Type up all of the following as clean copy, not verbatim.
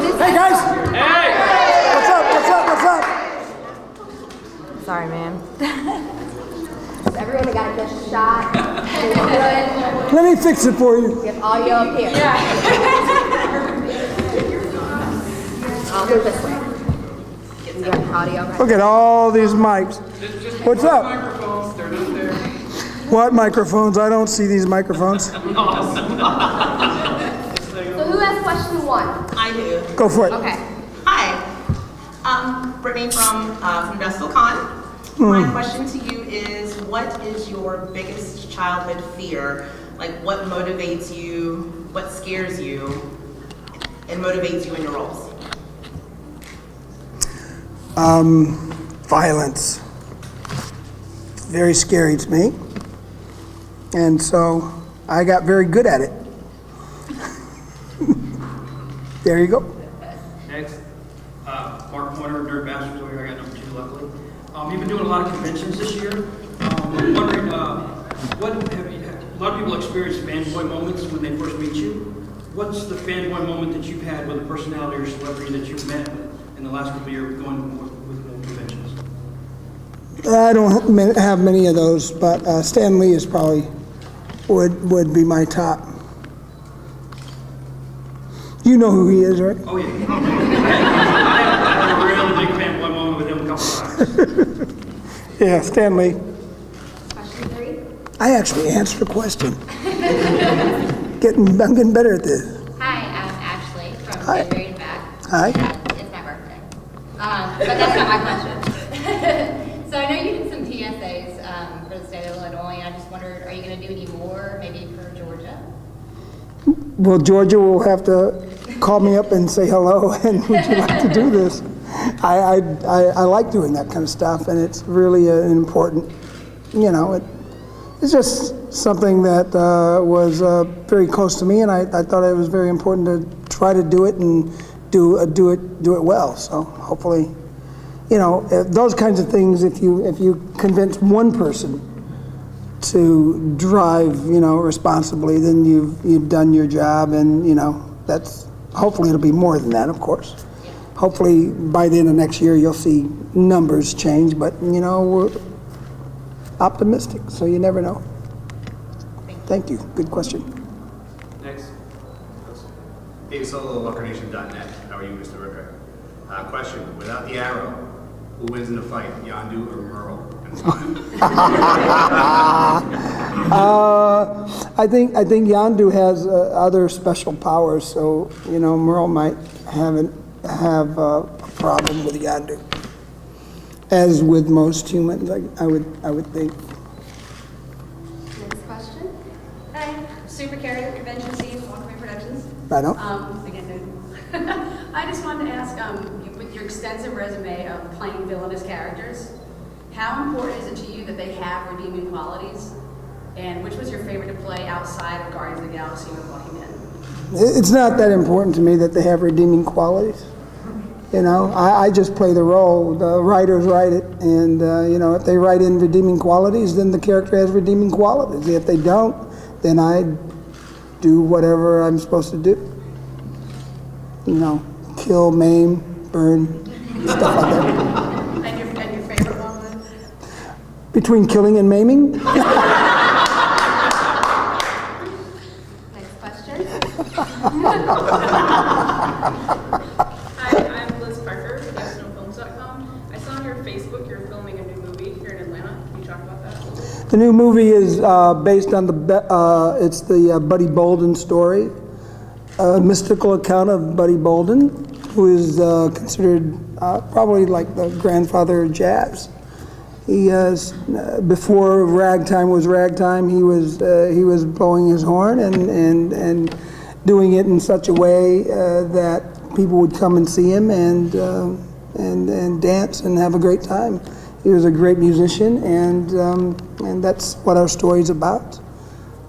Hey guys! Hey! What's up? What's up? What's up? Sorry, man. Everyone got to get a shot. Good. Let me fix it for you. We have audio up here. Yeah. I'll move this way. We got audio right. Look at all these mics. What's up? Microphones, they're not there. What microphones? I don't see these microphones. So who has question one? I do. Go for it. Okay. Hi. Brittany from Vestal Con. My question to you is, what is your biggest childhood fear? Like, what motivates you, what scares you, and motivates you in your roles? Violence. Very scary to me. And so I got very good at it. There you go. Next, Mark Pointer, Nerd Masters over here. I got number 2, luckily. You've been doing a lot of conventions this year. I'm wondering, a lot of people experience fanboy moments when they first meet you. What's the fanboy moment that you've had with a personality or celebrity that you've met in the last couple of years going with conventions? I don't have many of those, but Stan Lee is probably would be my top. You know who he is, right? Oh, yeah. I had a really big fanboy moment with him a couple times. Yeah, Stan Lee. Question 3. I actually answered a question. I'm getting better at this. Hi, I'm Ashley from Hi. Good Married Back. Hi. It's my birthday. But that's not my question. So I know you did some TSAs for the state of Illinois, and I just wondered, are you going to do any more, maybe for Georgia? Well, Georgia will have to call me up and say hello, and would you like to do this? I like doing that kind of stuff, and it's really an important, it's just something that was very close to me, and I thought it was very important to try to do it and do it well. So hopefully, those kinds of things. If you convince one person to drive, responsibly, then you've done your job, and that's hopefully it'll be more than that, of course. Hopefully by the end of next year you'll see numbers change, but we're optimistic, so you never know. Thank you. Good question. Next. Dave Solo, LuckerNation.net. How are you, Mr. Rooker? Question: without the arrow, who wins in the fight, Yondu or Merle? I think Yondu has other special powers, so Merle might have a problem with Yondu, as with most humans. I would think. Next question. Hi, Super Carrier Convention Scene, Walkway Productions. I know. I just wanted to ask, with your extensive resume of playing villainous characters, how important is it to you that they have redeeming qualities? And which was your favorite to play outside of Guardians of the Galaxy with Walking Dead? It's not that important to me that they have redeeming qualities. I just play the role. The writers write it, and if they write in redeeming qualities, then the character has redeeming qualities. If they don't, then I do whatever I'm supposed to do. Kill, maim, burn, stuff like that. And your favorite one was? Between killing and maiming? Next question. Hi, I'm Liz Parker from YesNoFilms.com. I saw on your Facebook you're filming a new movie here in Atlanta. Can you talk about that? The new movie is based on it's the Buddy Bolden story, a mystical account of Buddy Bolden, who is considered probably like the grandfather of jazz. He before ragtime was ragtime, he was blowing his horn and doing it in such a way that people would come and see him and dance and have a great time. He was a great musician, and that's what our story is about.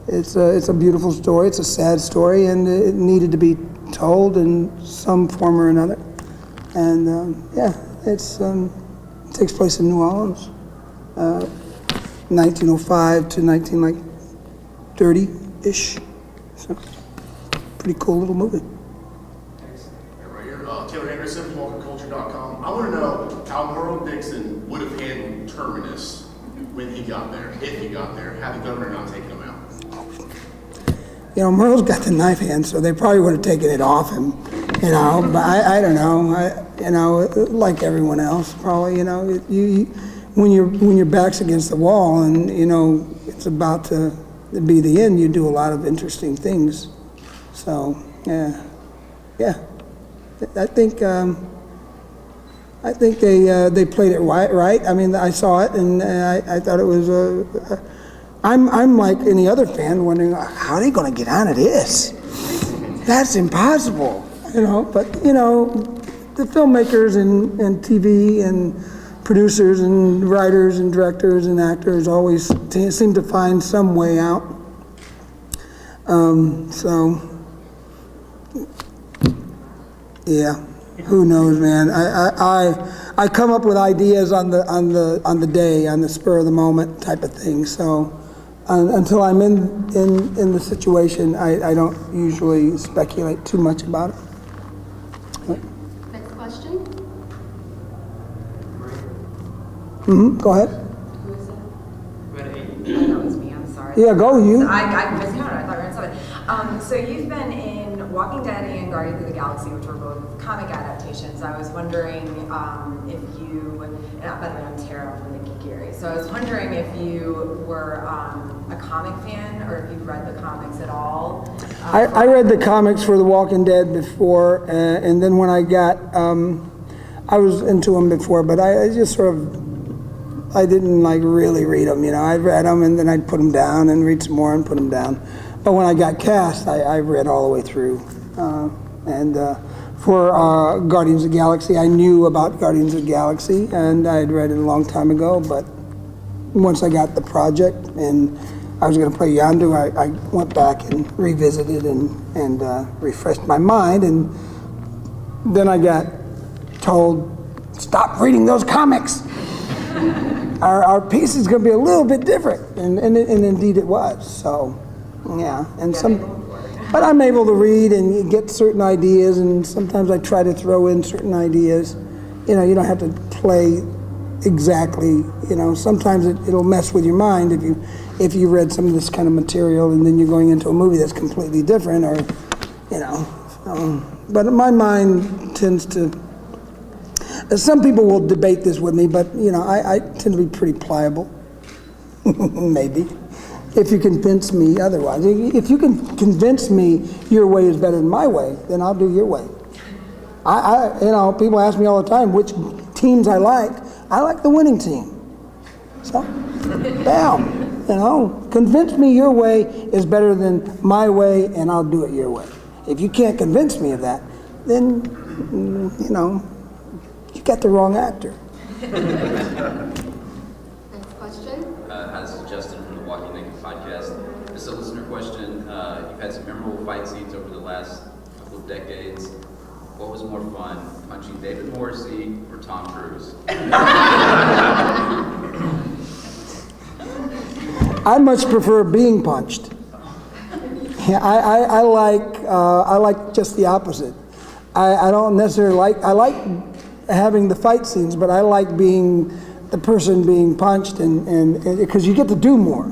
It's a beautiful story. It's a sad story, and it needed to be told in some form or another. And it takes place in New Orleans, 1905 to 1930-ish. So, pretty cool little movie. Right here. Taylor Anderson from WalkerCulture.com. I want to know how Merle Dixon would have handled Terminus when he got there, if he got there, had the governor not taken him out. You know, Merle's got the knife hand, so they probably would have taken it off him, you know, but I don't know, you know, like everyone else, probably, you know, when your back's against the wall and, you know, it's about to be the end, you do a lot of interesting things. So, yeah. I think they played it right. I mean, I saw it and I thought it was I'm like any other fan wondering, how are they going to get out of this? That's impossible, you know. But, you know, the filmmakers and TV and producers and writers and directors and actors always seem to find some way out. So, yeah, who knows, man? I come up with ideas on the day, on the spur of the moment type of thing. So. Until I'm in the situation, I don't usually speculate too much about it. Next question? Go ahead. Who is it? I know it was me, I'm sorry. Yeah, go you. I miscounted, I thought we were on something. So you've been in Walking Dead and Guardians of the Galaxy, which were both comic adaptations. I was wondering if you, and by the way, I'm Tara from the Geek Erie, so I was wondering if you were a comic fan or if you've read the comics at all. I read the comics for The Walking Dead before, and then when I got, I was into them before, but I just sort of, I didn't like really read them, you know. I read them and then I'd put them down and read some more and put them down. But when I got cast, I read all the way through. For Guardians of the Galaxy, I knew about Guardians of the Galaxy, and I had read it a long time ago, but once I got the project and I was going to play Yondu, I went back and revisited and refreshed my mind, and then I got told, stop reading those comics. Our piece is going to be a little bit different, and indeed it was, so. Yeah, and but I'm able to read and get certain ideas, and sometimes I try to throw in certain ideas. You know, you don't have to play exactly. You know, sometimes it'll mess with your mind if you read some of this kind of material and then you're going into a movie that's completely different, or you know. But my mind tends to. Some people will debate this with me, but you know, I tend to be pretty pliable. Maybe. If you convince me otherwise. If you can convince me your way is better than my way, then I'll do your way. You know, people ask me all the time which teams I like. I like the winning team. So, bam, you know, convince me your way is better than my way, and I'll do it your way. If you can't convince me of that, then, you know, you got the wrong actor. Next question? Hi, this is Justin from the Walking Naked podcast. Just a listener question. You've had some memorable fight scenes over the last couple of decades. What was more fun, punching David Morrissey or Tom Cruise? I much prefer being punched. Yeah, I like just the opposite. I don't necessarily I like having the fight scenes, but I like being the person being punched, and because you get to do more.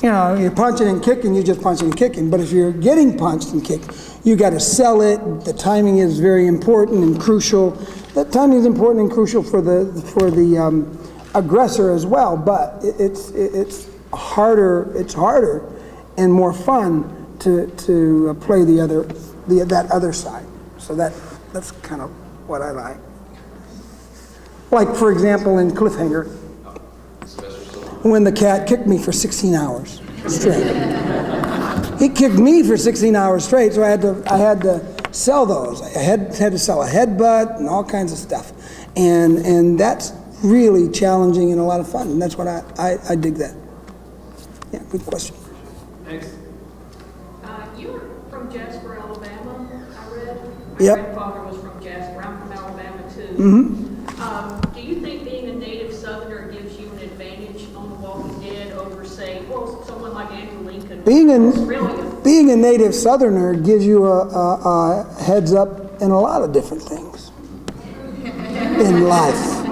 You know, you're punching and kicking, you're just punching and kicking. But if you're getting punched and kicked, you got to sell it. The timing is very important and crucial. The timing is important and crucial for the aggressor as well. But it's harder. It's harder and more fun to play that other side. So that's kind of what I like. Like, for example, in Cliffhanger, when the cat kicked me for 16 hours straight. He kicked me for 16 hours straight, so I had to sell those. I had to sell a headbutt and all kinds of stuff. And that's really challenging and a lot of fun, and that's what I dig that. Yeah, good question. Thanks. You were from Jasper, Alabama, I read. My Yep. grandfather was from Jasper. I'm from Alabama, too. Mm-hmm. Do you think being a native Southerner gives you an advantage on The Walking Dead over, say, well, someone like Andrew Lincoln? Being Australia? a native Southerner gives you a heads up in a lot of different things in life.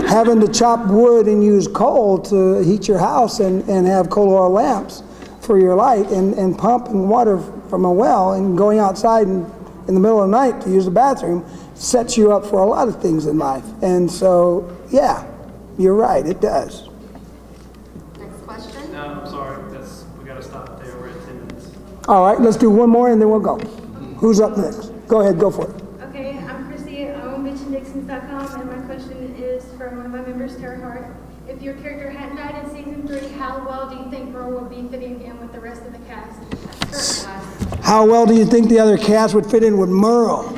Having to chop wood and use coal to heat your house and have coal oil lamps for your light and pumping water from a well and going outside in the middle of the night to use the bathroom sets you up for a lot of things in life. And so, yeah, you're right, it does. Next question. No, I'm sorry, we gotta stop there, we're at 10 minutes. All right, let's do one more and then we'll go. Who's up next? Go ahead, go for it. Okay, I'm Chrissy. I own bitchanddixons.com, and my question is from one of my members, Tara Hart. If your character hadn't died in season 3, how well do you think Merle would be fitting in with the rest of the cast? Current cast. How well do you think the other cast would fit in with Merle?